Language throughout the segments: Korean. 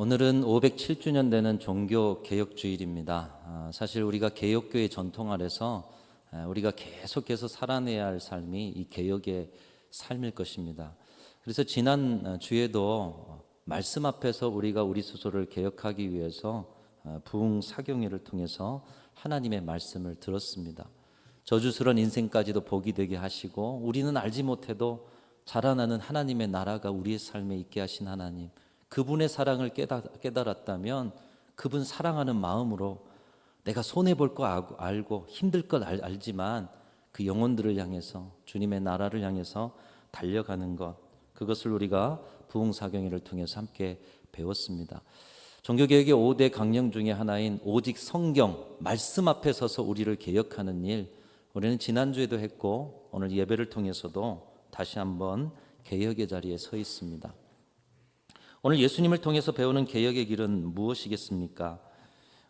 오늘은 507주년 되는 종교개혁주일입니다. 사실 우리가 개혁교회 전통 아래서 우리가 계속해서 살아내야 할 삶이 이 개혁의 삶일 것입니다. 그래서 지난 주에도 말씀 앞에서 우리가 우리 스스로를 개혁하기 위해서 부흥사경회를 통해서 하나님의 말씀을 들었습니다. 저주스러운 인생까지도 복이 되게 하시고 우리는 알지 못해도 자라나는 하나님의 나라가 우리의 삶에 있게 하신 하나님, 그분의 사랑을 깨달았다면 그분 사랑하는 마음으로 내가 손해볼 거 알고 힘들 것 알지만 그 영혼들을 향해서 주님의 나라를 향해서 달려가는 것, 그것을 우리가 부흥사경회를 통해서 함께 배웠습니다. 종교개혁의 5대 강령 중에 하나인 오직 성경, 말씀 앞에 서서 우리를 개혁하는 일, 우리는 지난주에도 했고 오늘 예배를 통해서도 다시 한번 개혁의 자리에 서 있습니다. 오늘 예수님을 통해서 배우는 개혁의 길은 무엇이겠습니까?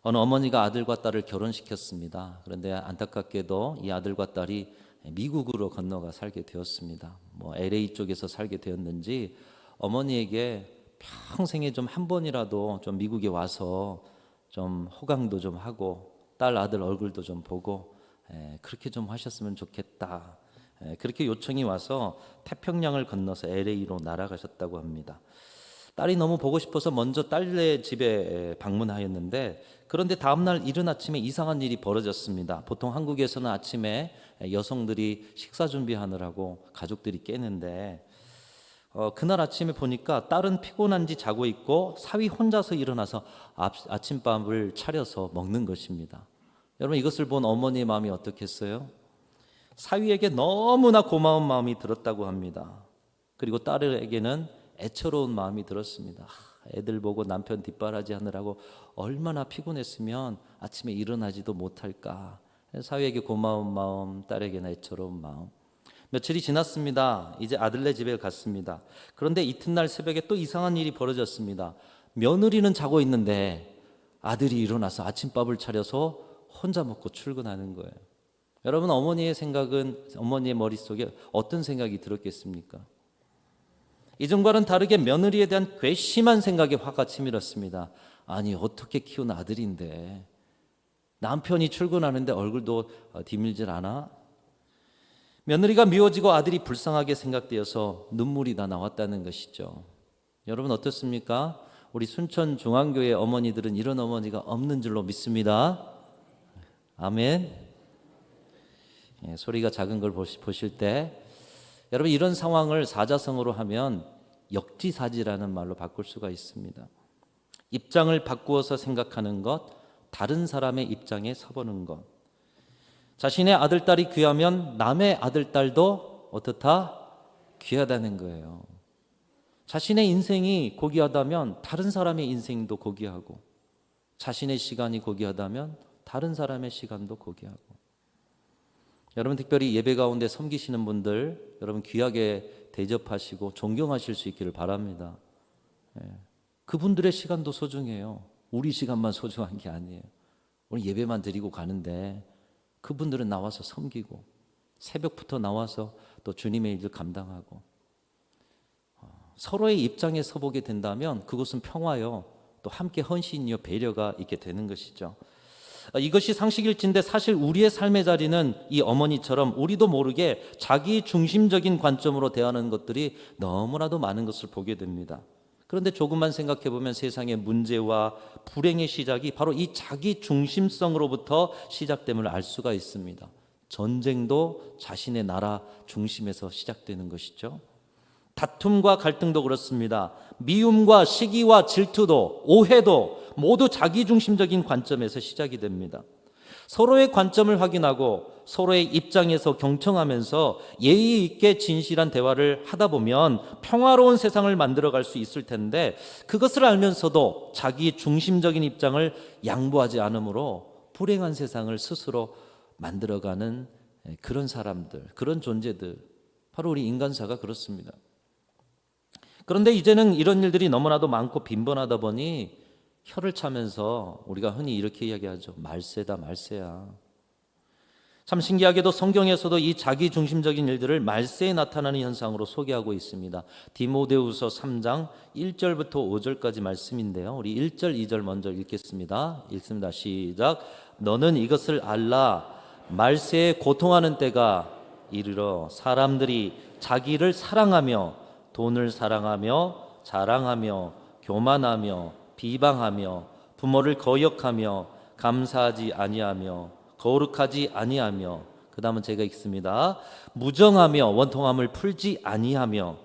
어느 어머니가 아들과 딸을 결혼시켰습니다. 그런데 안타깝게도 이 아들과 딸이 미국으로 건너가 살게 되었습니다. LA 쪽에서 살게 되었는지 어머니에게 평생에 좀 한 번이라도 좀 미국에 와서 좀 호강도 좀 하고 딸 아들 얼굴도 좀 보고 그렇게 좀 하셨으면 좋겠다. 그렇게 요청이 와서 태평양을 건너서 LA로 날아가셨다고 합니다. 딸이 너무 보고 싶어서 먼저 딸네 집에 방문하였는데, 그런데 다음날 이른 아침에 이상한 일이 벌어졌습니다. 보통 한국에서는 아침에 여성들이 식사 준비하느라고 가족들이 깨는데 그날 아침에 보니까 딸은 피곤한지 자고 있고 사위 혼자서 일어나서 아침밥을 차려서 먹는 것입니다. 여러분, 이것을 본 어머니의 마음이 어떻겠어요? 사위에게 너무나 고마운 마음이 들었다고 합니다. 그리고 딸에게는 애처로운 마음이 들었습니다. 애들 보고 남편 뒷바라지 하느라고 얼마나 피곤했으면 아침에 일어나지도 못할까. 사위에게 고마운 마음, 딸에게는 애처로운 마음. 며칠이 지났습니다. 이제 아들네 집에 갔습니다. 그런데 이튿날 새벽에 또 이상한 일이 벌어졌습니다. 며느리는 자고 있는데 아들이 일어나서 아침밥을 차려서 혼자 먹고 출근하는 거예요. 여러분, 어머니의 생각은, 어머니의 머릿속에 어떤 생각이 들었겠습니까? 이전과는 다르게 며느리에 대한 괘씸한 생각에 화가 치밀었습니다. 아니, 어떻게 키운 아들인데 남편이 출근하는데 얼굴도 디밀질 않아? 며느리가 미워지고 아들이 불쌍하게 생각되어서 눈물이 다 나왔다는 것이죠. 여러분, 어떻습니까? 우리 순천중앙교회 어머니들은 이런 어머니가 없는 줄로 믿습니다. 아멘. 소리가 작은 걸 보실 때 여러분, 이런 상황을 사자성어로 하면 역지사지라는 말로 바꿀 수가 있습니다. 입장을 바꾸어서 생각하는 것, 다른 사람의 입장에 서보는 것. 자신의 아들, 딸이 귀하면 남의 아들, 딸도 어떻다? 귀하다는 거예요. 자신의 인생이 고귀하다면 다른 사람의 인생도 고귀하고, 자신의 시간이 고귀하다면 다른 사람의 시간도 고귀하고. 여러분, 특별히 예배 가운데 섬기시는 분들, 여러분 귀하게 대접하시고 존경하실 수 있기를 바랍니다. 그분들의 시간도 소중해요. 우리 시간만 소중한 게 아니에요. 우리 예배만 드리고 가는데 그분들은 나와서 섬기고 새벽부터 나와서 또 주님의 일을 감당하고, 서로의 입장에 서보게 된다면 그것은 평화요, 또 함께 헌신이요, 배려가 있게 되는 것이죠. 이것이 상식일진데 사실 우리의 삶의 자리는 이 어머니처럼 우리도 모르게 자기 중심적인 관점으로 대하는 것들이 너무나도 많은 것을 보게 됩니다. 그런데 조금만 생각해 보면 세상의 문제와 불행의 시작이 바로 이 자기 중심성으로부터 시작됨을 알 수가 있습니다. 전쟁도 자신의 나라 중심에서 시작되는 것이죠. 다툼과 갈등도 그렇습니다. 미움과 시기와 질투도, 오해도 모두 자기중심적인 관점에서 시작이 됩니다. 서로의 관점을 확인하고 서로의 입장에서 경청하면서 예의 있게 진실한 대화를 하다 보면 평화로운 세상을 만들어갈 수 있을 텐데, 그것을 알면서도 자기 중심적인 입장을 양보하지 않으므로 불행한 세상을 스스로 만들어가는 그런 사람들, 그런 존재들, 바로 우리 인간사가 그렇습니다. 그런데 이제는 이런 일들이 너무나도 많고 빈번하다 보니 혀를 차면서 우리가 흔히 이렇게 이야기하죠. 말세다, 말세야. 참 신기하게도 성경에서도 이 자기 중심적인 일들을 말세에 나타나는 현상으로 소개하고 있습니다. 디모데후서 3장 1절부터 5절까지 말씀인데요. 우리 1절, 2절 먼저 읽겠습니다. 읽습니다. 시작. 너는 이것을 알라. 말세에 고통하는 때가 이르러 사람들이 자기를 사랑하며 돈을 사랑하며 자랑하며 교만하며 비방하며 부모를 거역하며 감사하지 아니하며 거룩하지 아니하며, 그 다음은 제가 읽습니다. 무정하며 원통함을 풀지 아니하며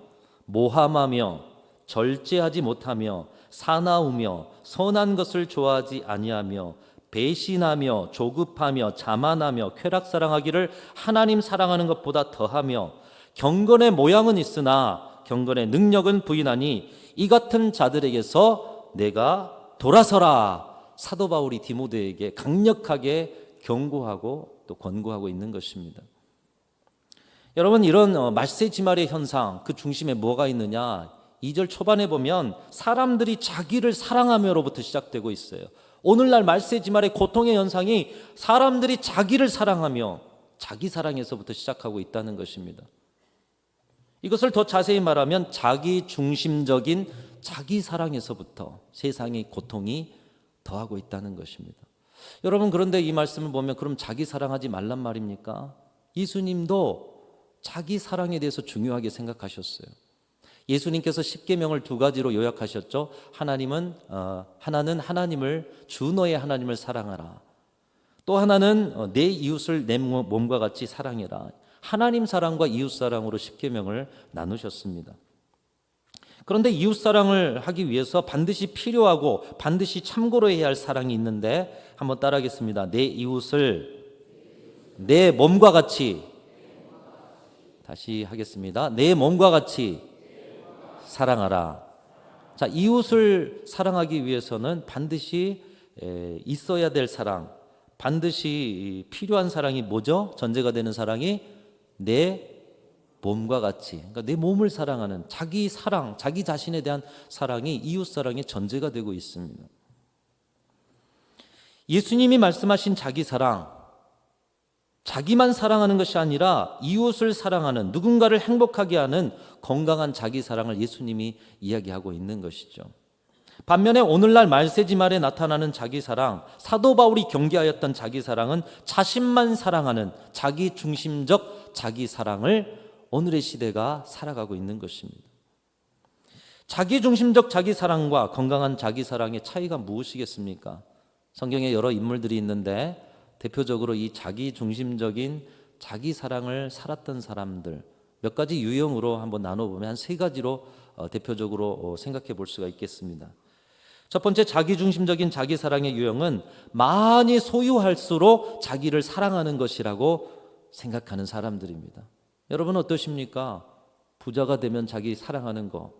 모함하며 절제하지 못하며 사나우며 선한 것을 좋아하지 아니하며 배신하며 조급하며 자만하며 쾌락사랑하기를 하나님 사랑하는 것보다 더하며 경건의 모양은 있으나 경건의 능력은 부인하니 이 같은 자들에게서 내가 돌아서라. 사도 바울이 디모데에게 강력하게 경고하고 또 권고하고 있는 것입니다. 여러분, 이런 말세지말의 현상, 그 중심에 뭐가 있느냐? 2절 초반에 보면 사람들이 자기를 사랑하며로부터 시작되고 있어요. 오늘날 말세지말의 고통의 현상이 사람들이 자기를 사랑하며 자기 사랑에서부터 시작하고 있다는 것입니다. 이것을 더 자세히 말하면 자기 중심적인 자기 사랑에서부터 세상의 고통이 더하고 있다는 것입니다. 여러분, 그런데 이 말씀을 보면 그럼 자기 사랑하지 말란 말입니까? 예수님도 자기 사랑에 대해서 중요하게 생각하셨어요. 예수님께서 십계명을 두 가지로 요약하셨죠. 하나는 하나님을 주 너의 하나님을 사랑하라. 또 하나는 내 이웃을 내 몸과 같이 사랑해라. 하나님 사랑과 이웃 사랑으로 십계명을 나누셨습니다. 그런데 이웃 사랑을 하기 위해서 반드시 필요하고 반드시 참고로 해야 할 사랑이 있는데 한번 따라하겠습니다. 내 이웃을 내 몸과 같이, 다시 하겠습니다. 내 몸과 같이 사랑하라. 자, 이웃을 사랑하기 위해서는 반드시 있어야 될 사랑, 반드시 필요한 사랑이 뭐죠? 전제가 되는 사랑이 내 몸과 같이, 그러니까 내 몸을 사랑하는 자기 사랑, 자기 자신에 대한 사랑이 이웃 사랑의 전제가 되고 있습니다. 예수님이 말씀하신 자기 사랑, 자기만 사랑하는 것이 아니라 이웃을 사랑하는, 누군가를 행복하게 하는 건강한 자기 사랑을 예수님이 이야기하고 있는 것이죠. 반면에 오늘날 말세지말에 나타나는 자기 사랑, 사도 바울이 경계하였던 자기 사랑은 자신만 사랑하는 자기 중심적 자기 사랑을 오늘의 시대가 살아가고 있는 것입니다. 자기 중심적 자기 사랑과 건강한 자기 사랑의 차이가 무엇이겠습니까? 성경에 여러 인물들이 있는데 대표적으로 이 자기 중심적인 자기 사랑을 살았던 사람들 몇 가지 유형으로 한번 나눠보면 한 세 가지로 대표적으로 생각해 볼 수가 있겠습니다. 첫 번째, 자기 중심적인 자기 사랑의 유형은 많이 소유할수록 자기를 사랑하는 것이라고 생각하는 사람들입니다. 여러분 어떠십니까? 부자가 되면 자기 사랑하는 거,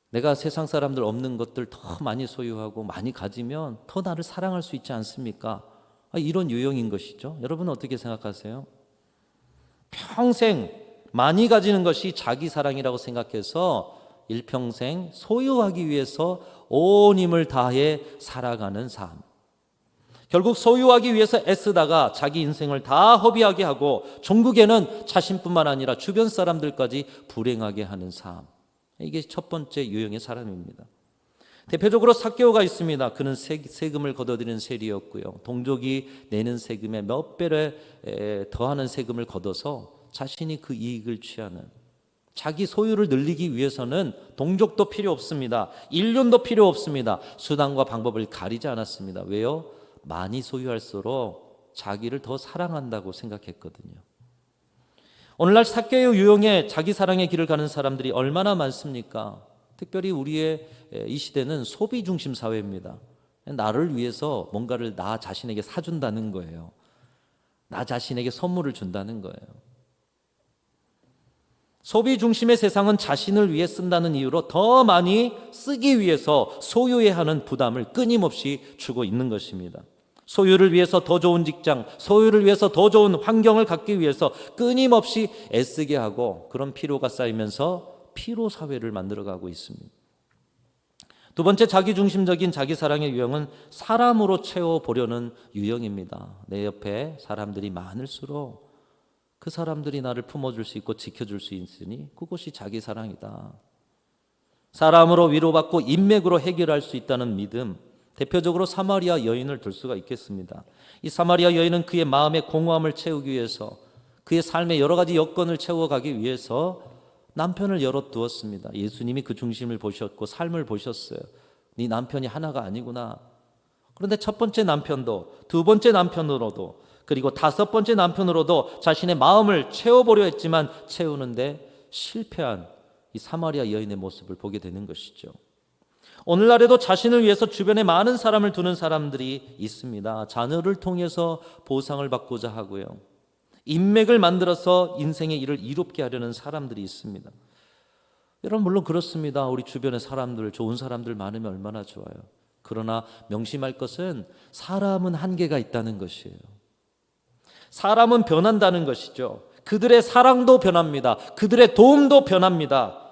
내가 세상 사람들 없는 것들 더 많이 소유하고 많이 가지면 더 나를 사랑할 수 있지 않습니까? 이런 유형인 것이죠. 여러분 어떻게 생각하세요? 평생 많이 가지는 것이 자기 사랑이라고 생각해서 일평생 소유하기 위해서 온 힘을 다해 살아가는 삶, 결국 소유하기 위해서 애쓰다가 자기 인생을 다 허비하게 하고 종국에는 자신뿐만 아니라 주변 사람들까지 불행하게 하는 삶, 이게 첫 번째 유형의 사람입니다. 대표적으로 삭개오가 있습니다. 그는 세금을 걷어들이는 세리였고요, 동족이 내는 세금의 몇 배를 더하는 세금을 걷어서 자신이 그 이익을 취하는, 자기 소유를 늘리기 위해서는 동족도 필요 없습니다. 인륜도 필요 없습니다. 수단과 방법을 가리지 않았습니다. 왜요? 많이 소유할수록 자기를 더 사랑한다고 생각했거든요. 오늘날 삭개오 유형의 자기 사랑의 길을 가는 사람들이 얼마나 많습니까? 특별히 우리의 이 시대는 소비 중심 사회입니다. 나를 위해서 뭔가를 나 자신에게 사준다는 거예요. 나 자신에게 선물을 준다는 거예요. 소비 중심의 세상은 자신을 위해 쓴다는 이유로 더 많이 쓰기 위해서 소유해야 하는 부담을 끊임없이 주고 있는 것입니다. 소유를 위해서 더 좋은 직장, 소유를 위해서 더 좋은 환경을 갖기 위해서 끊임없이 애쓰게 하고, 그런 피로가 쌓이면서 피로 사회를 만들어가고 있습니다. 두 번째 자기중심적인 자기사랑의 유형은 사람으로 채워보려는 유형입니다. 내 옆에 사람들이 많을수록 그 사람들이 나를 품어줄 수 있고 지켜줄 수 있으니 그것이 자기사랑이다. 사람으로 위로받고 인맥으로 해결할 수 있다는 믿음, 대표적으로 사마리아 여인을 들 수가 있겠습니다. 이 사마리아 여인은 그의 마음의 공허함을 채우기 위해서, 그의 삶의 여러 가지 여건을 채워가기 위해서 남편을 열어두었습니다. 예수님이 그 중심을 보셨고 삶을 보셨어요. 네 남편이 하나가 아니구나. 그런데 첫 번째 남편도, 두 번째 남편으로도, 그리고 다섯 번째 남편으로도 자신의 마음을 채워보려 했지만 채우는데 실패한 이 사마리아 여인의 모습을 보게 되는 것이죠. 오늘날에도 자신을 위해서 주변에 많은 사람을 두는 사람들이 있습니다. 자녀를 통해서 보상을 받고자 하고요, 인맥을 만들어서 인생의 일을 이롭게 하려는 사람들이 있습니다. 여러분, 물론 그렇습니다. 우리 주변에 사람들, 좋은 사람들 많으면 얼마나 좋아요. 그러나 명심할 것은 사람은 한계가 있다는 것이에요. 사람은 변한다는 것이죠. 그들의 사랑도 변합니다. 그들의 도움도 변합니다.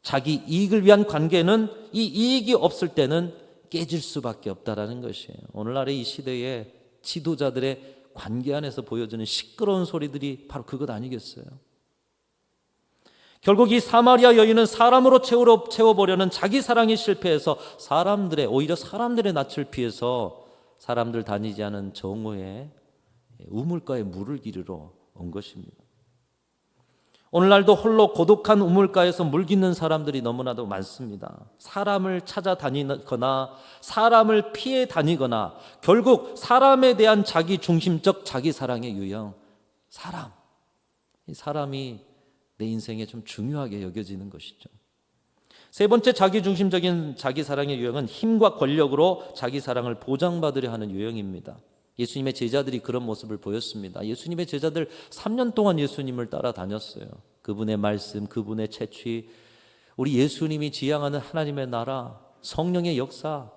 자기 이익을 위한 관계는 이 이익이 없을 때는 깨질 수밖에 없다라는 것이에요. 오늘날의 이 시대에 지도자들의 관계 안에서 보여주는 시끄러운 소리들이 바로 그것 아니겠어요? 결국 이 사마리아 여인은 사람으로 채워보려는 자기 사랑이 실패해서 오히려 사람들의 낯을 피해서 사람들 다니지 않은 정오에 우물가에 물을 기르러 온 것입니다. 오늘날도 홀로 고독한 우물가에서 물 깃는 사람들이 너무나도 많습니다. 사람을 찾아다니거나 사람을 피해 다니거나 결국 사람에 대한 자기 중심적 자기 사랑의 유형, 이 사람이 내 인생에 좀 중요하게 여겨지는 것이죠. 세 번째 자기 중심적인 자기 사랑의 유형은 힘과 권력으로 자기 사랑을 보장받으려 하는 유형입니다. 예수님의 제자들이 그런 모습을 보였습니다. 예수님의 제자들 3년 동안 예수님을 따라다녔어요. 그분의 말씀, 그분의 채취, 우리 예수님이 지향하는 하나님의 나라, 성령의 역사.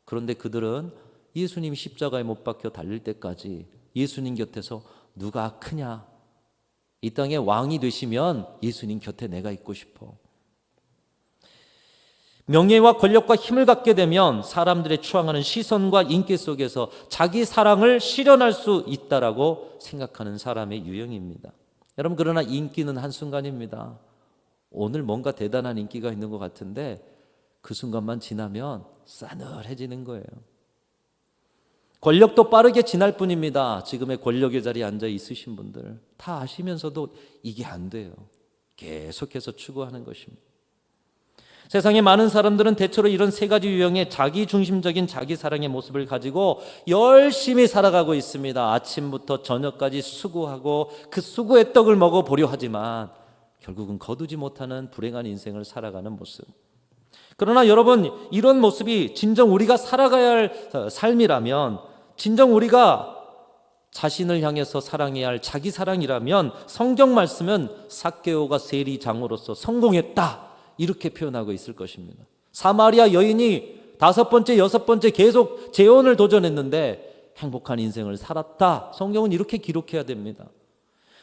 그런데 그들은 예수님이 십자가에 못 박혀 달릴 때까지 예수님 곁에서 누가 크냐, 이 땅의 왕이 되시면 예수님 곁에 내가 있고 싶어. 명예와 권력과 힘을 갖게 되면 사람들의 추앙하는 시선과 인기 속에서 자기 사랑을 실현할 수 있다라고 생각하는 사람의 유형입니다. 여러분, 그러나 인기는 한순간입니다. 오늘 뭔가 대단한 인기가 있는 것 같은데 그 순간만 지나면 싸늘해지는 거예요. 권력도 빠르게 지날 뿐입니다. 지금의 권력의 자리에 앉아 있으신 분들 다 아시면서도 이게 안 돼요. 계속해서 추구하는 것입니다. 세상에 많은 사람들은 대체로 이런 세 가지 유형의 자기중심적인 자기사랑의 모습을 가지고 열심히 살아가고 있습니다. 아침부터 저녁까지 수고하고 그 수고의 떡을 먹어보려 하지만 결국은 거두지 못하는 불행한 인생을 살아가는 모습. 그러나 여러분, 이런 모습이 진정 우리가 살아가야 할 삶이라면, 진정 우리가 자신을 향해서 사랑해야 할 자기 사랑이라면 성경 말씀은 삭개오가 세리장으로서 성공했다, 이렇게 표현하고 있을 것입니다. 사마리아 여인이 다섯 번째, 여섯 번째 계속 재혼을 도전했는데 행복한 인생을 살았다. 성경은 이렇게 기록해야 됩니다.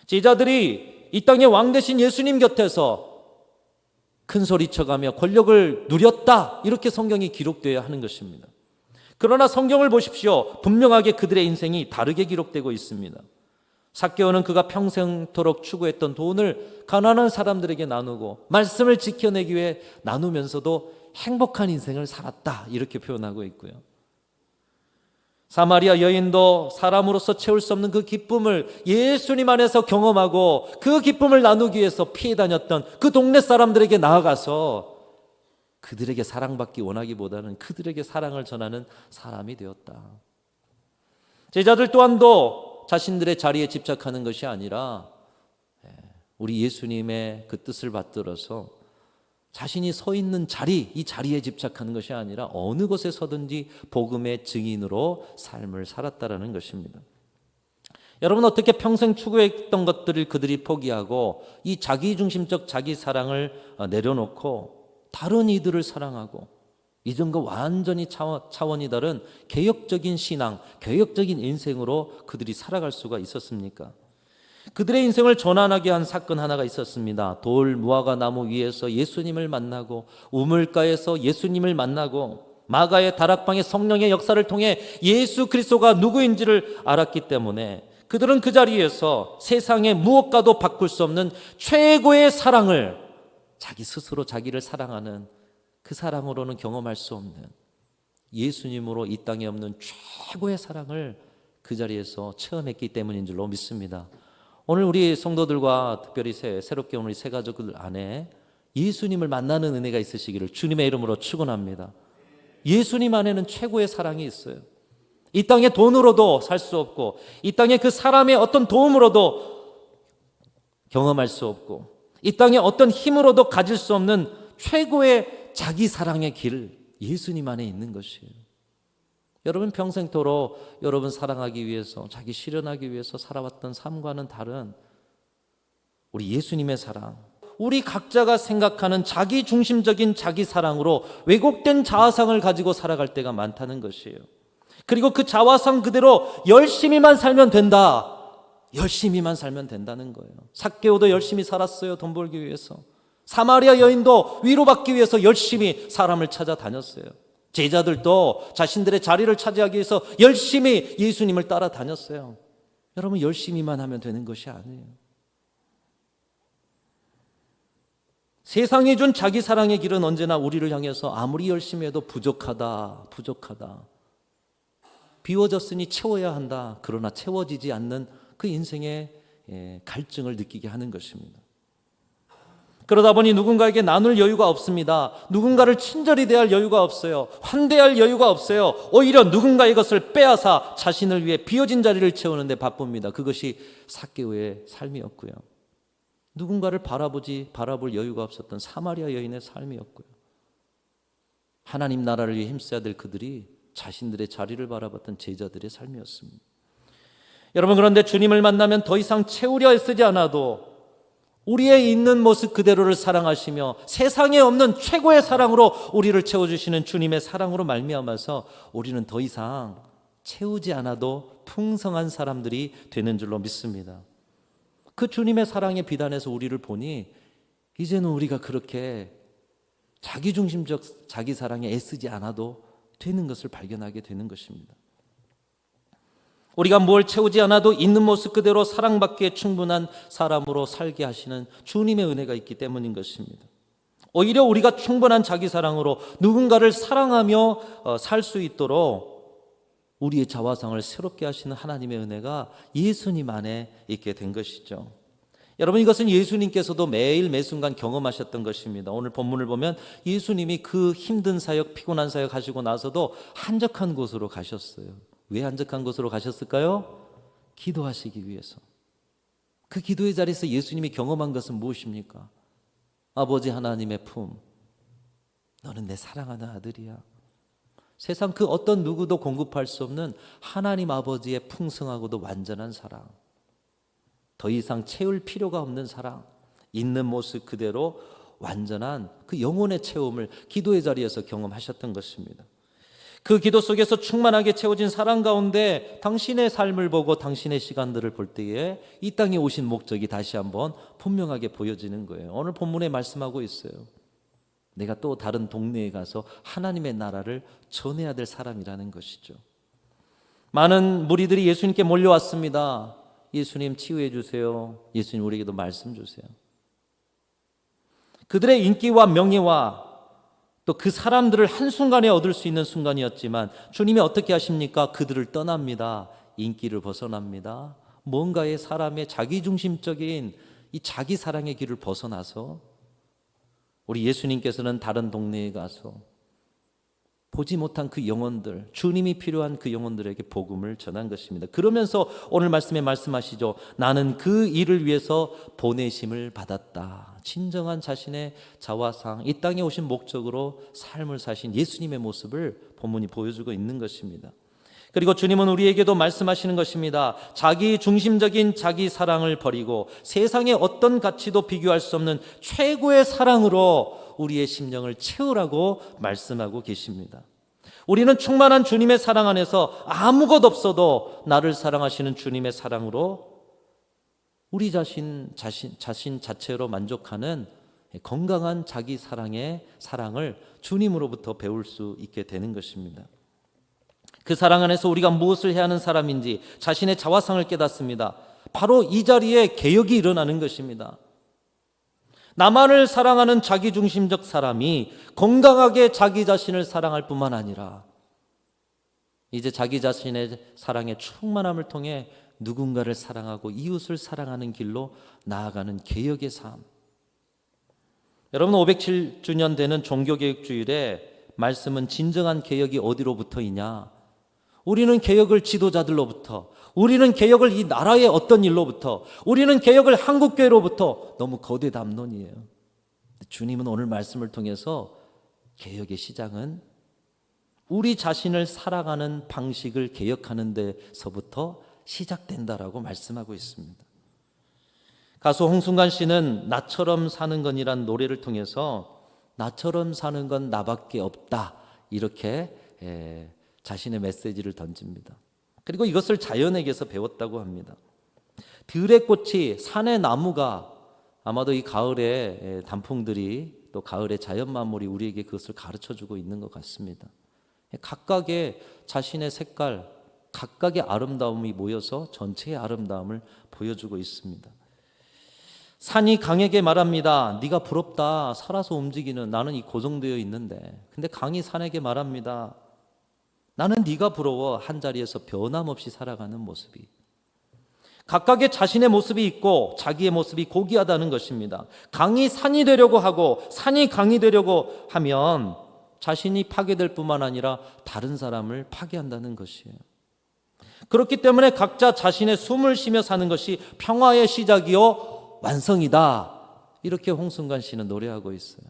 제자들이 이 땅의 왕 되신 예수님 곁에서 큰 소리 쳐가며 권력을 누렸다. 이렇게 성경이 기록되어야 하는 것입니다. 그러나 성경을 보십시오. 분명하게 그들의 인생이 다르게 기록되고 있습니다. 삭개오는 그가 평생토록 추구했던 돈을 가난한 사람들에게 나누고 말씀을 지켜내기 위해 나누면서도 행복한 인생을 살았다, 이렇게 표현하고 있고요. 사마리아 여인도 사람으로서 채울 수 없는 그 기쁨을 예수님 안에서 경험하고 그 기쁨을 나누기 위해서 피해 다녔던 그 동네 사람들에게 나아가서 그들에게 사랑받기 원하기보다는 그들에게 사랑을 전하는 사람이 되었다. 제자들 또한도 자신들의 자리에 집착하는 것이 아니라 우리 예수님의 그 뜻을 받들어서 자신이 서 있는 자리, 이 자리에 집착하는 것이 아니라 어느 곳에 서든지 복음의 증인으로 삶을 살았다라는 것입니다. 여러분, 어떻게 평생 추구했던 것들을 그들이 포기하고 이 자기중심적 자기 사랑을 내려놓고 다른 이들을 사랑하고 이전과 완전히 차원이 다른 개혁적인 신앙, 개혁적인 인생으로 그들이 살아갈 수가 있었습니까? 그들의 인생을 전환하게 한 사건 하나가 있었습니다. 돌 무화과 나무 위에서 예수님을 만나고 우물가에서 예수님을 만나고 마가의 다락방의 성령의 역사를 통해 예수 그리스도가 누구인지를 알았기 때문에 그들은 그 자리에서 세상의 무엇과도 바꿀 수 없는 최고의 사랑을, 자기 스스로 자기를 사랑하는 그 사랑으로는 경험할 수 없는, 예수님으로 이 땅에 없는 최고의 사랑을 그 자리에서 체험했기 때문인 줄로 믿습니다. 오늘 우리 성도들과 특별히 새롭게 오늘 새 가족들 안에 예수님을 만나는 은혜가 있으시기를 주님의 이름으로 축원합니다. 예수님 안에는 최고의 사랑이 있어요. 이 땅의 돈으로도 살 수 없고, 이 땅의 그 사람의 어떤 도움으로도 경험할 수 없고, 이 땅의 어떤 힘으로도 가질 수 없는 최고의 자기 사랑의 길, 예수님 안에 있는 것이에요. 여러분 평생토록 여러분 사랑하기 위해서, 자기 실현하기 위해서 살아왔던 삶과는 다른 우리 예수님의 사랑, 우리 각자가 생각하는 자기 중심적인 자기 사랑으로 왜곡된 자아상을 가지고 살아갈 때가 많다는 것이에요. 그리고 그 자아상 그대로 열심히만 살면 된다, 열심히만 살면 된다는 거예요. 삭개오도 열심히 살았어요. 돈 벌기 위해서. 사마리아 여인도 위로받기 위해서 열심히 사람을 찾아다녔어요. 제자들도 자신들의 자리를 차지하기 위해서 열심히 예수님을 따라다녔어요. 여러분 열심히만 하면 되는 것이 아니에요. 세상이 준 자기 사랑의 길은 언제나 우리를 향해서 아무리 열심히 해도 부족하다, 비워졌으니 채워야 한다. 그러나 채워지지 않는 그 인생의 갈증을 느끼게 하는 것입니다. 그러다 보니 누군가에게 나눌 여유가 없습니다. 누군가를 친절히 대할 여유가 없어요. 환대할 여유가 없어요. 오히려 누군가의 것을 빼앗아 자신을 위해 비어진 자리를 채우는 데 바쁩니다. 그것이 삭개오의 삶이었고요. 누군가를 바라볼 여유가 없었던 사마리아 여인의 삶이었고요. 하나님 나라를 위해 힘써야 될 그들이 자신들의 자리를 바라봤던 제자들의 삶이었습니다. 여러분 그런데 주님을 만나면 더 이상 채우려 애쓰지 않아도 우리의 있는 모습 그대로를 사랑하시며 세상에 없는 최고의 사랑으로 우리를 채워주시는 주님의 사랑으로 말미암아서 우리는 더 이상 채우지 않아도 풍성한 사람들이 되는 줄로 믿습니다. 그 주님의 사랑의 비단에서 우리를 보니 이제는 우리가 그렇게 자기중심적 자기 사랑에 애쓰지 않아도 되는 것을 발견하게 되는 것입니다. 우리가 뭘 채우지 않아도 있는 모습 그대로 사랑받기에 충분한 사람으로 살게 하시는 주님의 은혜가 있기 때문인 것입니다. 오히려 우리가 충분한 자기 사랑으로 누군가를 사랑하며 살 수 있도록 우리의 자화상을 새롭게 하시는 하나님의 은혜가 예수님 안에 있게 된 것이죠. 여러분 이것은 예수님께서도 매일 매순간 경험하셨던 것입니다. 오늘 본문을 보면 예수님이 그 힘든 사역, 피곤한 사역 하시고 나서도 한적한 곳으로 가셨어요. 왜 한적한 곳으로 가셨을까요? 기도하시기 위해서. 그 기도의 자리에서 예수님이 경험한 것은 무엇입니까? 아버지 하나님의 품, 너는 내 사랑하는 아들이야. 세상 그 어떤 누구도 공급할 수 없는 하나님 아버지의 풍성하고도 완전한 사랑, 더 이상 채울 필요가 없는 사랑, 있는 모습 그대로 완전한 그 영혼의 채움을 기도의 자리에서 경험하셨던 것입니다. 그 기도 속에서 충만하게 채워진 사랑 가운데 당신의 삶을 보고 당신의 시간들을 볼 때에 이 땅에 오신 목적이 다시 한번 분명하게 보여지는 거예요. 오늘 본문에 말씀하고 있어요. 내가 또 다른 동네에 가서 하나님의 나라를 전해야 될 사람이라는 것이죠. 많은 무리들이 예수님께 몰려왔습니다. 예수님 치유해 주세요. 예수님 우리에게도 말씀 주세요. 그들의 인기와 명예와 또 그 사람들을 한순간에 얻을 수 있는 순간이었지만 주님이 어떻게 하십니까? 그들을 떠납니다. 인기를 벗어납니다. 뭔가의 사람의 자기중심적인 이 자기 사랑의 길을 벗어나서 우리 예수님께서는 다른 동네에 가서 보지 못한 그 영혼들, 주님이 필요한 그 영혼들에게 복음을 전한 것입니다. 그러면서 오늘 말씀에 말씀하시죠. 나는 그 일을 위해서 보내심을 받았다. 진정한 자신의 자화상, 이 땅에 오신 목적으로 삶을 사신 예수님의 모습을 본문이 보여주고 있는 것입니다. 그리고 주님은 우리에게도 말씀하시는 것입니다. 자기 중심적인 자기 사랑을 버리고 세상의 어떤 가치도 비교할 수 없는 최고의 사랑으로 우리의 심령을 채우라고 말씀하고 계십니다. 우리는 충만한 주님의 사랑 안에서 아무것 없어도 나를 사랑하시는 주님의 사랑으로 우리 자신 자체로 만족하는 건강한 자기 사랑을 주님으로부터 배울 수 있게 되는 것입니다. 그 사랑 안에서 우리가 무엇을 해야 하는 사람인지 자신의 자화상을 깨닫습니다. 바로 이 자리에 개혁이 일어나는 것입니다. 나만을 사랑하는 자기중심적 사람이 건강하게 자기 자신을 사랑할 뿐만 아니라 이제 자기 자신의 사랑의 충만함을 통해 누군가를 사랑하고 이웃을 사랑하는 길로 나아가는 개혁의 삶. 여러분, 507주년 되는 종교개혁주일에 말씀은 진정한 개혁이 어디로부터이냐? 우리는 개혁을 지도자들로부터, 우리는 개혁을 이 나라의 어떤 일로부터, 우리는 개혁을 한국교회로부터, 너무 거대 담론이에요. 주님은 오늘 말씀을 통해서 개혁의 시작은 우리 자신을 사랑하는 방식을 개혁하는 데서부터 시작된다라고 말씀하고 있습니다. 가수 홍순관 씨는 나처럼 사는 건이란 노래를 통해서 나처럼 사는 건 나밖에 없다, 이렇게 자신의 메시지를 던집니다. 그리고 이것을 자연에게서 배웠다고 합니다. 들의 꽃이, 산의 나무가, 아마도 이 가을에 단풍들이, 또 가을의 자연 만물이 우리에게 그것을 가르쳐주고 있는 것 같습니다. 각각의 자신의 색깔, 각각의 아름다움이 모여서 전체의 아름다움을 보여주고 있습니다. 산이 강에게 말합니다. 네가 부럽다. 살아서 움직이는, 나는 이 고정되어 있는데. 근데 강이 산에게 말합니다. 나는 네가 부러워. 한 자리에서 변함없이 살아가는 모습이. 각각의 자신의 모습이 있고 자기의 모습이 고귀하다는 것입니다. 강이 산이 되려고 하고 산이 강이 되려고 하면 자신이 파괴될 뿐만 아니라 다른 사람을 파괴한다는 것이에요. 그렇기 때문에 각자 자신의 숨을 쉬며 사는 것이 평화의 시작이요 완성이다, 이렇게 홍순관 씨는 노래하고 있어요.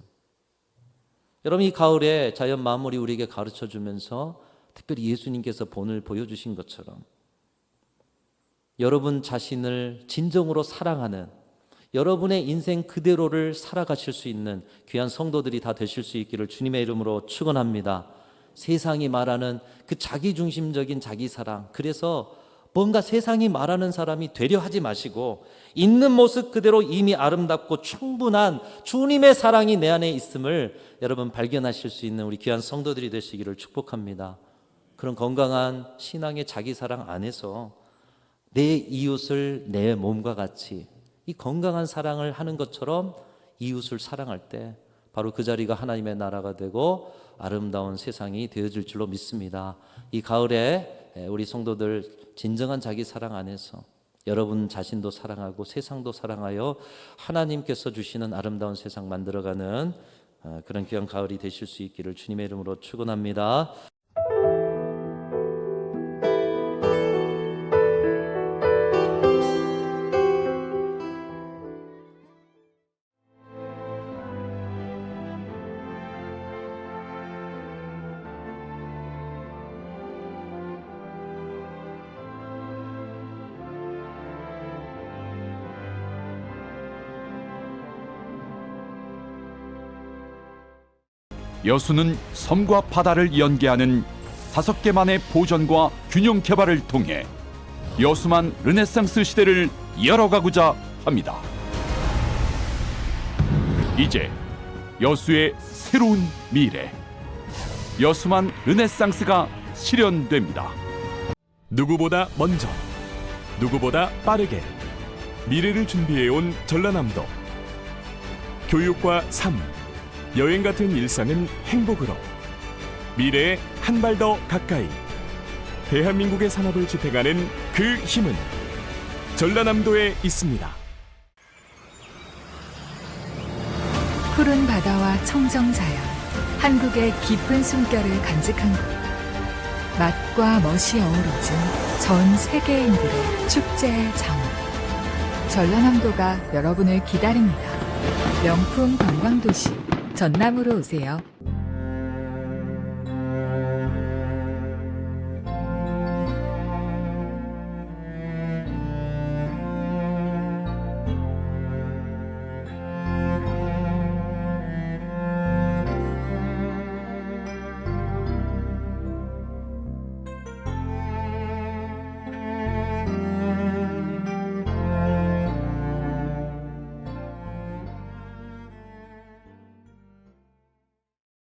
여러분, 이 가을에 자연 만물이 우리에게 가르쳐주면서 특별히 예수님께서 본을 보여주신 것처럼 여러분 자신을 진정으로 사랑하는, 여러분의 인생 그대로를 살아가실 수 있는 귀한 성도들이 다 되실 수 있기를 주님의 이름으로 축원합니다. 세상이 말하는 그 자기중심적인 자기사랑, 그래서 뭔가 세상이 말하는 사람이 되려 하지 마시고 있는 모습 그대로 이미 아름답고 충분한 주님의 사랑이 내 안에 있음을 여러분 발견하실 수 있는 우리 귀한 성도들이 되시기를 축복합니다. 그런 건강한 신앙의 자기사랑 안에서 내 이웃을 내 몸과 같이 이 건강한 사랑을 하는 것처럼 이웃을 사랑할 때 바로 그 자리가 하나님의 나라가 되고 아름다운 세상이 되어질 줄로 믿습니다. 이 가을에 우리 성도들 진정한 자기 사랑 안에서 여러분 자신도 사랑하고 세상도 사랑하여 하나님께서 주시는 아름다운 세상 만들어가는 그런 귀한 가을이 되실 수 있기를 주님의 이름으로 축원합니다. 여수는 섬과 바다를 연계하는 5개만의 보전과 균형 개발을 통해 여수만 르네상스 시대를 열어가고자 합니다. 이제 여수의 새로운 미래, 여수만 르네상스가 실현됩니다. 누구보다 먼저, 누구보다 빠르게 미래를 준비해온 전라남도. 교육과 삶, 여행 같은 일상은 행복으로, 미래에 한 발 더 가까이 대한민국의 산업을 지탱하는 그 힘은 전라남도에 있습니다. 푸른 바다와 청정 자연, 한국의 깊은 숨결을 간직한 곳. 맛과 멋이 어우러진 전 세계인들의 축제의 장원. 전라남도가 여러분을 기다립니다. 명품 관광도시 전남으로 오세요.